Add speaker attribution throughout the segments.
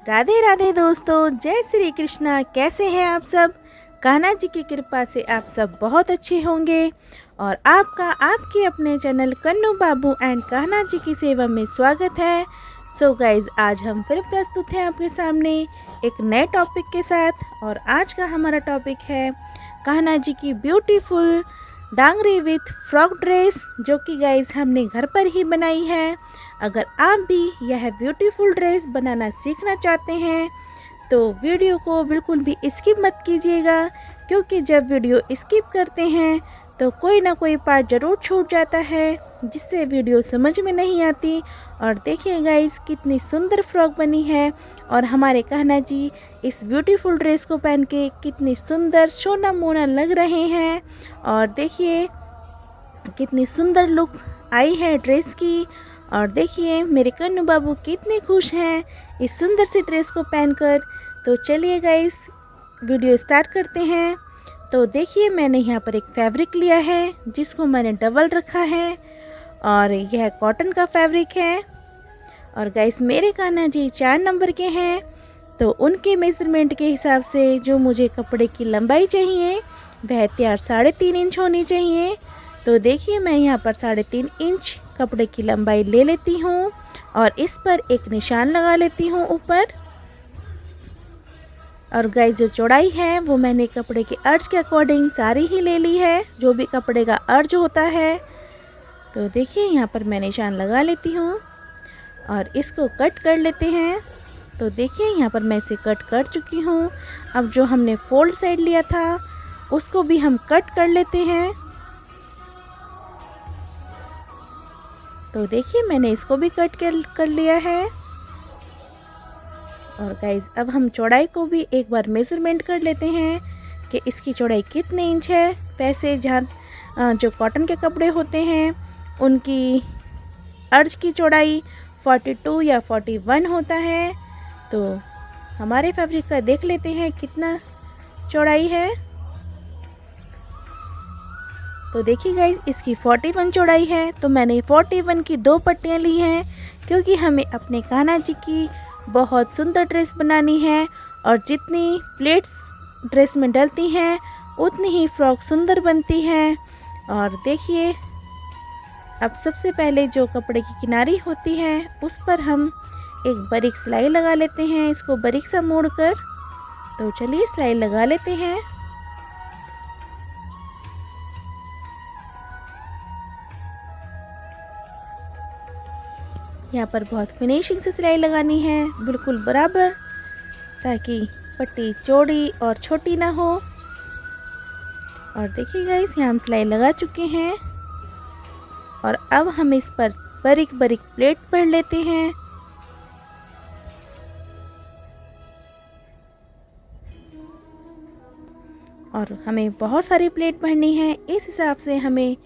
Speaker 1: राधे राधे दोस्तों, जय श्री कृष्णा। कैसे हैं आप सब? कान्हा जी की कृपा से आप सब बहुत अच्छे होंगे और आपका आपके अपने चैनल कन्नू बाबू एंड कान्हा जी की सेवा में स्वागत है। सो गाइज, आज हम फिर प्रस्तुत हैं आपके सामने एक नए टॉपिक के साथ। और आज का हमारा टॉपिक है कान्हा जी की beautiful Dangri with frock dress, जो कि गाइज हमने घर पर ही बनाई है। अगर आप भी यह ब्यूटीफुल ड्रेस बनाना सीखना चाहते हैं तो वीडियो को बिल्कुल भी स्किप मत कीजिएगा, क्योंकि जब वीडियो स्किप करते हैं तो कोई ना कोई पार्ट ज़रूर छूट जाता है, जिससे वीडियो समझ में नहीं आती। और देखिए गाइस, कितनी सुंदर फ्रॉक बनी है और हमारे कान्हा जी इस ब्यूटीफुल ड्रेस को पहन के कितनी सुंदर सोना मोना लग रहे हैं। और देखिए कितनी सुंदर लुक आई है ड्रेस की। और देखिए मेरे कन्नू बाबू कितने खुश हैं इस सुंदर सी ड्रेस को पहनकर। तो चलिए गाइस, वीडियो स्टार्ट करते हैं। तो देखिए, मैंने यहाँ पर एक फैब्रिक लिया है जिसको मैंने डबल रखा है और यह कॉटन का फैब्रिक है। और गाइस, मेरे कान्हा जी 4 नंबर के हैं, तो उनके मेज़रमेंट के हिसाब से जो मुझे कपड़े की लंबाई चाहिए वह तैयार 3.5 इंच होनी चाहिए। तो देखिए, मैं यहाँ पर 3.5 इंच कपड़े की लंबाई ले लेती हूँ और इस पर एक निशान लगा लेती हूँ ऊपर। और गाइस, जो चौड़ाई है वो मैंने कपड़े के अर्ज के अकॉर्डिंग सारी ही ले ली है, जो भी कपड़े का अर्ज होता है। तो देखिए, यहाँ पर मैं निशान लगा लेती हूँ और इसको कट कर लेते हैं। तो देखिए, यहाँ पर मैं इसे कट कर चुकी हूँ। अब जो हमने फोल्ड साइड लिया था उसको भी हम कट कर लेते हैं। तो देखिए, मैंने इसको भी कट कर लिया है। और गाइज, अब हम चौड़ाई को भी एक बार मेज़रमेंट कर लेते हैं कि इसकी चौड़ाई कितने इंच है। वैसे जहाँ जो कॉटन के कपड़े होते हैं उनकी अर्ज की चौड़ाई 42 या 41 होता है। तो हमारे फैब्रिक का देख लेते हैं कितना चौड़ाई है। तो देखिए गाइस, इसकी 41 चौड़ाई है। तो मैंने 41 की 2 पट्टियाँ ली हैं, क्योंकि हमें अपने कान्हा जी की बहुत सुंदर ड्रेस बनानी है और जितनी प्लेट्स ड्रेस में डलती हैं उतनी ही फ्रॉक सुंदर बनती है। और देखिए, अब सबसे पहले जो कपड़े की किनारी होती है उस पर हम एक बारीक सिलाई लगा लेते हैं, इसको बारीक सा मोड़कर। तो चलिए सिलाई लगा लेते हैं। यहाँ पर बहुत फिनिशिंग से सिलाई लगानी है, बिल्कुल बराबर, ताकि पट्टी चौड़ी और छोटी ना हो। और देखिए गाइस, यहाँ हम सिलाई लगा चुके हैं और अब हम इस पर बारीक बारीक प्लेट भर लेते हैं। और हमें बहुत सारी प्लेट भरनी है, इस हिसाब से हमें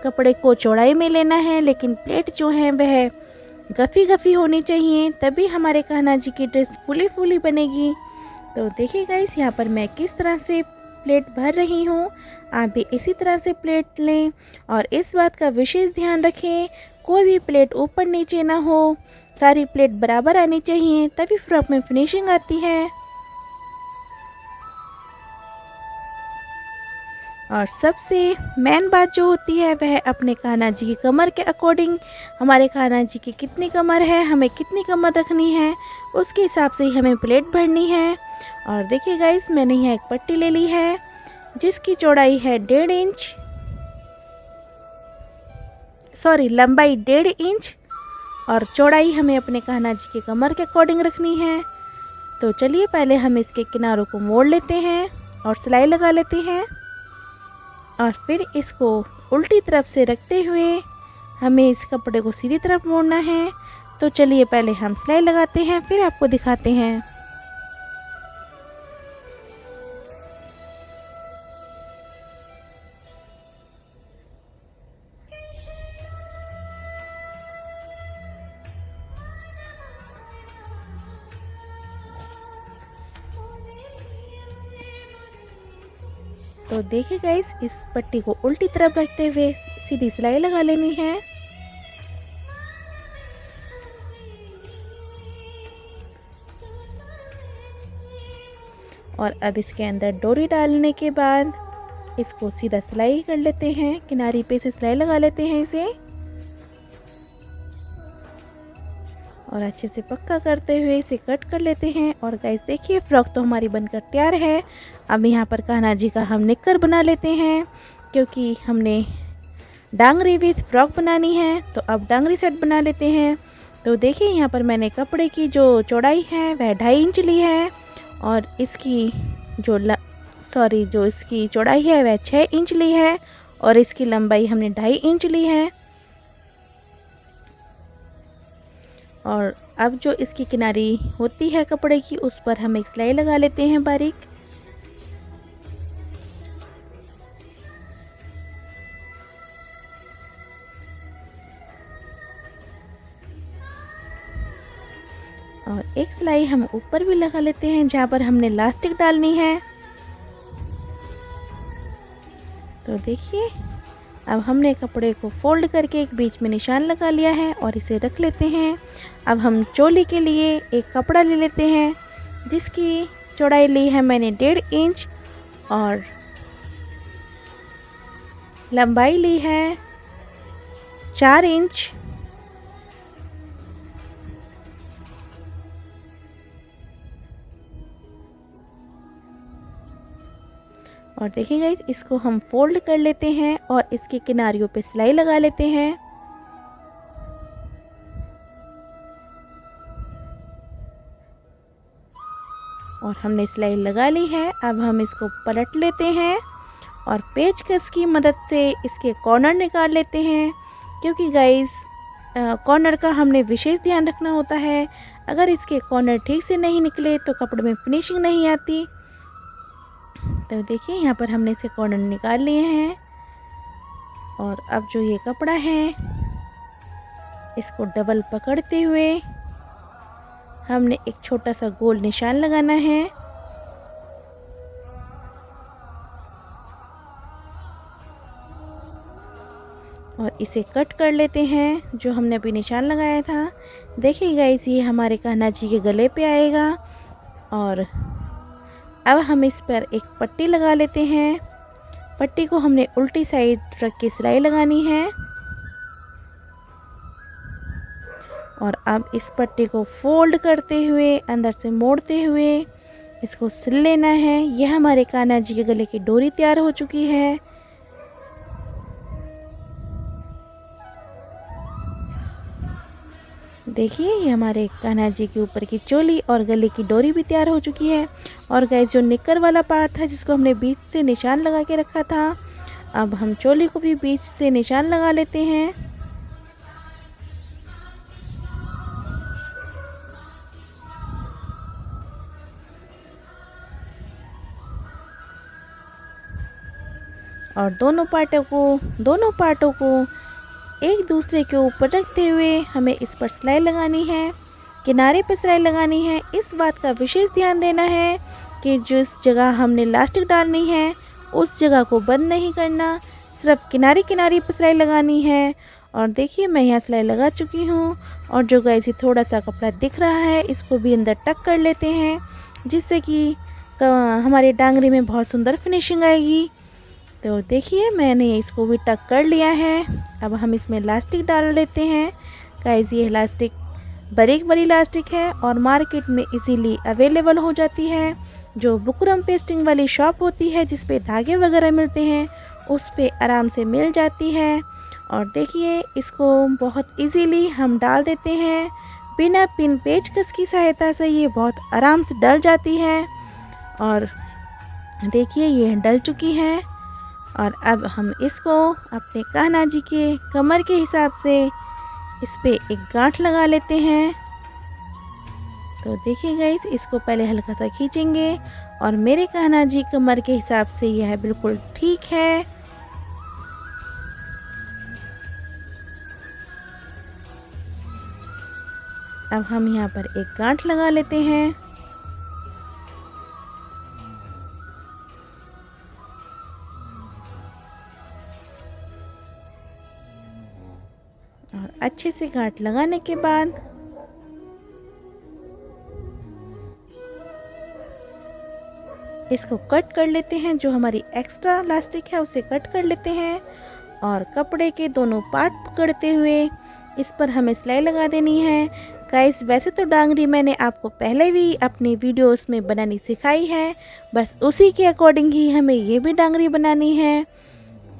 Speaker 1: कपड़े को चौड़ाई में लेना है, लेकिन प्लेट जो है वह गफ़ी गफ़ी होनी चाहिए, तभी हमारे कान्हा जी की ड्रेस फुली फुली बनेगी। तो देखिए गाइस, यहाँ पर मैं किस तरह से प्लेट भर रही हूँ, आप भी इसी तरह से प्लेट लें। और इस बात का विशेष ध्यान रखें, कोई भी प्लेट ऊपर नीचे ना हो, सारी प्लेट बराबर आनी चाहिए, तभी फ्रॉक में फिनिशिंग आती है। और सबसे मेन बात जो होती है वह अपने कान्हा जी की कमर के अकॉर्डिंग, हमारे कान्हा जी की कितनी कमर है, हमें कितनी कमर रखनी है, उसके हिसाब से ही हमें प्लेट भरनी है। और देखिए गाइस, मैंने यहाँ एक पट्टी ले ली है जिसकी चौड़ाई है 1.5 इंच, सॉरी लंबाई 1.5 इंच, और चौड़ाई हमें अपने कान्हा जी की कमर के अकॉर्डिंग रखनी है। तो चलिए, पहले हम इसके किनारों को मोड़ लेते हैं और सिलाई लगा लेते हैं। और फिर इसको उल्टी तरफ से रखते हुए हमें इस कपड़े को सीधी तरफ मोड़ना है। तो चलिए, पहले हम सिलाई लगाते हैं, फिर आपको दिखाते हैं। तो देखिए गाइस, इस पट्टी को उल्टी तरफ रखते हुए सीधी सिलाई लगा लेनी है। और अब इसके अंदर डोरी डालने के बाद इसको सीधा सिलाई कर लेते हैं, किनारी पे से सिलाई लगा लेते हैं इसे और अच्छे से पक्का करते हुए इसे कट कर लेते हैं। और गाइस देखिए फ्रॉक तो हमारी बनकर तैयार है। अब यहाँ पर कान्हा जी का हम निक्कर बना लेते हैं, क्योंकि हमने डांगरी विथ फ्रॉक बनानी है तो अब डांगरी सेट बना लेते हैं। तो देखिए यहाँ पर मैंने कपड़े की जो चौड़ाई है वह 2.5 इंच ली है और इसकी जो इसकी चौड़ाई है वह 6 इंच ली है और इसकी लंबाई हमने 2.5 इंच ली है। और अब जो इसकी किनारी होती है कपड़े की उस पर हम एक सिलाई लगा लेते हैं बारीक। और एक सिलाई हम ऊपर भी लगा लेते हैं जहाँ पर हमने इलास्टिक डालनी है। तो देखिए अब हमने कपड़े को फोल्ड करके एक बीच में निशान लगा लिया है और इसे रख लेते हैं। अब हम चोली के लिए एक कपड़ा ले लेते हैं जिसकी चौड़ाई ली है मैंने 1.5 इंच और लंबाई ली है 4 इंच। और देखिए गाइस इसको हम फोल्ड कर लेते हैं और इसकी किनारियों पे सिलाई लगा लेते हैं। और हमने सिलाई लगा ली है। अब हम इसको पलट लेते हैं और पेचकस की मदद से इसके कॉर्नर निकाल लेते हैं, क्योंकि गाइस कॉर्नर का हमने विशेष ध्यान रखना होता है। अगर इसके कॉर्नर ठीक से नहीं निकले तो कपड़े में फिनिशिंग नहीं आती। तो देखिए यहाँ पर हमने इसे कॉर्नर निकाल लिए हैं और अब जो ये कपड़ा है इसको डबल पकड़ते हुए हमने एक छोटा सा गोल निशान लगाना है। और इसे कट कर लेते हैं जो हमने अभी निशान लगाया था। देखिए गाइस ये हमारे कान्हा जी के गले पे आएगा और अब हम इस पर एक पट्टी लगा लेते हैं। पट्टी को हमने उल्टी साइड रख के सिलाई लगानी है और अब इस पट्टी को फोल्ड करते हुए अंदर से मोड़ते हुए इसको सिल लेना है। यह हमारे कान्हा जी के गले की डोरी तैयार हो चुकी है। देखिए ये हमारे कान्हा जी के ऊपर की चोली और गले की डोरी भी तैयार हो चुकी है। और गाइस जो निक्कर वाला पार्ट था जिसको हमने बीच से निशान लगा के रखा था, अब हम चोली को भी बीच से निशान लगा लेते हैं। और दोनों पार्टों को एक दूसरे के ऊपर रखते हुए हमें इस पर सिलाई लगानी है, किनारे पर सिलाई लगानी है। इस बात का विशेष ध्यान देना है कि जिस जगह हमने इलास्टिक डालनी है उस जगह को बंद नहीं करना, सिर्फ किनारे पर सिलाई लगानी है। और देखिए मैं यहाँ सिलाई लगा चुकी हूँ और जो गाइस थोड़ा सा कपड़ा दिख रहा है इसको भी अंदर टक कर लेते हैं, जिससे कि हमारे डांगरी में बहुत सुंदर फिनिशिंग आएगी। तो देखिए मैंने इसको भी टक कर लिया है। अब हम इसमें इलास्टिक डाल लेते हैं। गाइस ये इलास्टिक बारीक इलास्टिक है और मार्केट में इजीली अवेलेबल हो जाती है। जो बुकरम पेस्टिंग वाली शॉप होती है जिस पे धागे वगैरह मिलते हैं उस पे आराम से मिल जाती है। और देखिए इसको बहुत इजीली हम डाल देते हैं, बिना पिन पेचकस की सहायता से ये बहुत आराम से डल जाती है। और देखिए ये डल चुकी है। और अब हम इसको अपने कान्हा जी के कमर के हिसाब से इस पे एक गांठ लगा लेते हैं। तो देखिए गाइस इसको पहले हल्का सा खींचेंगे और मेरे कान्हा जी कमर के हिसाब से यह बिल्कुल ठीक है। अब हम यहाँ पर एक गांठ लगा लेते हैं। और अच्छे से गांठ लगाने के बाद इसको कट कर लेते हैं, जो हमारी एक्स्ट्रा इलास्टिक है उसे कट कर लेते हैं और कपड़े के दोनों पार्ट पकड़ते हुए इस पर हमें सिलाई लगा देनी है। गाइस वैसे तो डांगरी मैंने आपको पहले भी अपनी वीडियोस में बनानी सिखाई है, बस उसी के अकॉर्डिंग ही हमें ये भी डांगरी बनानी है।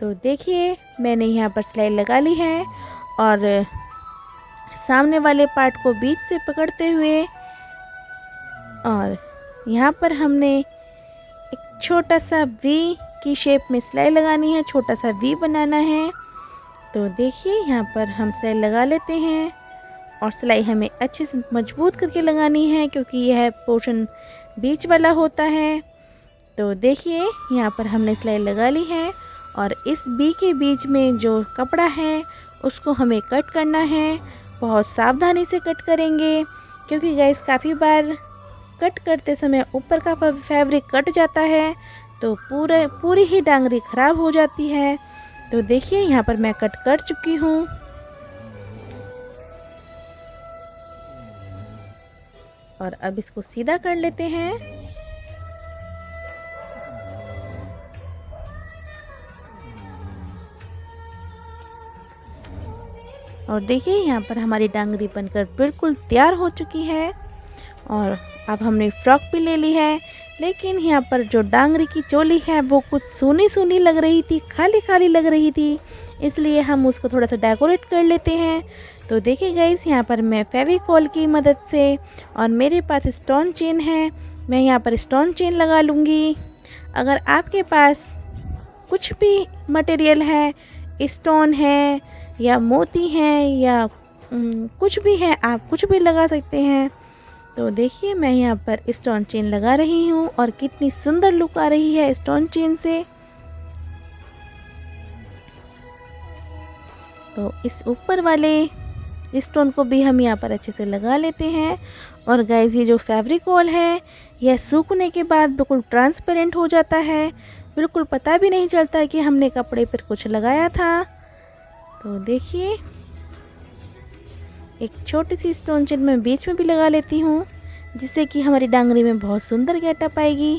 Speaker 1: तो देखिए मैंने यहाँ पर सिलाई लगा ली है और सामने वाले पार्ट को बीच से पकड़ते हुए और यहाँ पर हमने एक छोटा सा वी की शेप में सिलाई लगानी है, छोटा सा वी बनाना है। तो देखिए यहाँ पर हम सिलाई लगा लेते हैं और सिलाई हमें अच्छे से मजबूत करके लगानी है क्योंकि यह पोर्शन बीच वाला होता है। तो देखिए यहाँ पर हमने सिलाई लगा ली है और इस बी के बीच में जो कपड़ा है उसको हमें कट करना है। बहुत सावधानी से कट करेंगे क्योंकि गाइस काफ़ी बार कट करते समय ऊपर का फैब्रिक कट जाता है तो पूरी ही डांगरी ख़राब हो जाती है। तो देखिए यहाँ पर मैं कट कर चुकी हूँ और अब इसको सीधा कर लेते हैं। और देखिए यहाँ पर हमारी डांगरी बनकर बिल्कुल तैयार हो चुकी है और अब हमने फ्रॉक भी ले ली है। लेकिन यहाँ पर जो डांगरी की चोली है वो कुछ सूनी सूनी लग रही थी, खाली खाली लग रही थी, इसलिए हम उसको थोड़ा सा डेकोरेट कर लेते हैं। तो देखिए गाइस यहाँ पर मैं फेविकॉल की मदद से और मेरे पास स्टोन चेन है, मैं यहाँ पर स्टोन चेन लगा लूँगी। अगर आपके पास कुछ भी मटेरियल है, स्टोन है या मोती है या कुछ भी है, आप कुछ भी लगा सकते हैं। तो देखिए मैं यहाँ पर स्टोन चेन लगा रही हूँ और कितनी सुंदर लुक आ रही है स्टोन चेन से। तो इस ऊपर वाले स्टोन को भी हम यहाँ पर अच्छे से लगा लेते हैं। और गाइस ये जो फेविकॉल है यह सूखने के बाद बिल्कुल ट्रांसपेरेंट हो जाता है, बिल्कुल पता भी नहीं चलता कि हमने कपड़े पर कुछ लगाया था। तो देखिए एक छोटी सी स्टोन चेन मैं बीच में भी लगा लेती हूँ जिससे कि हमारी डांगरी में बहुत सुंदर गेटअप आएगी।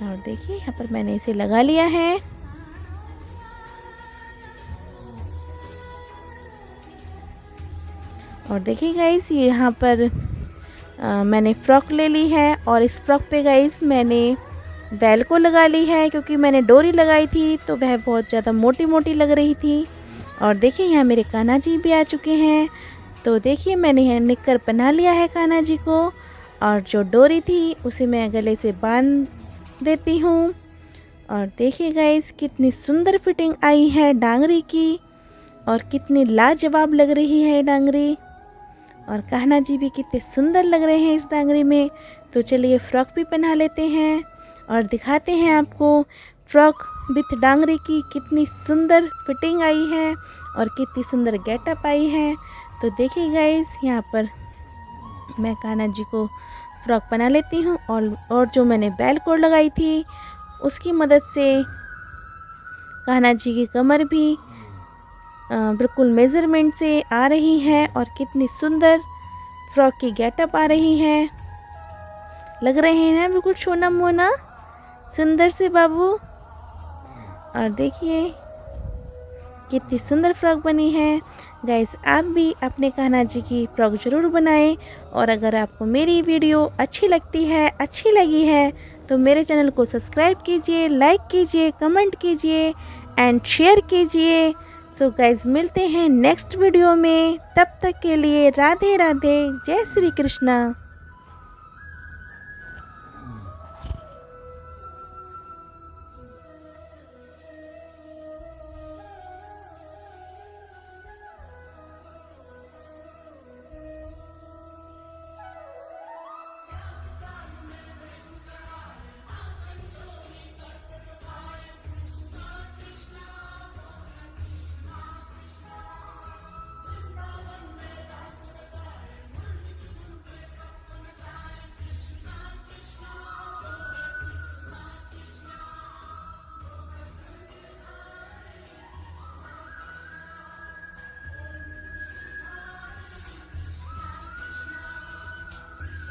Speaker 1: और देखिए यहाँ पर मैंने इसे लगा लिया है। और देखिए गाइस ये यहाँ पर मैंने फ़्रॉक ले ली है और इस फ्रॉक पे गाइस मैंने बेल को लगा ली है क्योंकि मैंने डोरी लगाई थी तो वह बहुत ज़्यादा मोटी मोटी लग रही थी। और देखिए यहाँ मेरे कान्हा जी भी आ चुके हैं। तो देखिए मैंने यहाँ निक्कर पहना लिया है कान्हा जी को और जो डोरी थी उसे मैं गले से बांध देती हूँ। और देखिए गाइस कितनी सुंदर फिटिंग आई है डांगरी की और कितनी लाजवाब लग रही है डांगरी और कान्हा जी भी कितने सुंदर लग रहे हैं इस डांगरी में। तो चलिए फ़्रॉक भी पहना लेते हैं और दिखाते हैं आपको फ्रॉक विथ डांगरी की कितनी सुंदर फिटिंग आई है और कितनी सुंदर गेटअप आई है। तो देखिए गाइस यहाँ पर मैं कान्हा जी को फ्रॉक बना लेती हूँ और जो मैंने बेल कोड लगाई थी उसकी मदद से कान्हा जी की कमर भी बिल्कुल मेज़रमेंट से आ रही है और कितनी सुंदर फ्रॉक की गेटअप आ रही है। लग रहे हैं ना बिल्कुल सोना मोना सुंदर से बाबू। और देखिए कितनी सुंदर फ्रॉक बनी है। गाइस आप भी अपने कान्हा जी की फ्रॉक ज़रूर बनाएं और अगर आपको मेरी वीडियो अच्छी लगी है तो मेरे चैनल को सब्सक्राइब कीजिए, लाइक कीजिए, कमेंट कीजिए एंड शेयर कीजिए। सो गाइस मिलते हैं नेक्स्ट वीडियो में, तब तक के लिए राधे राधे, जय श्री कृष्णा।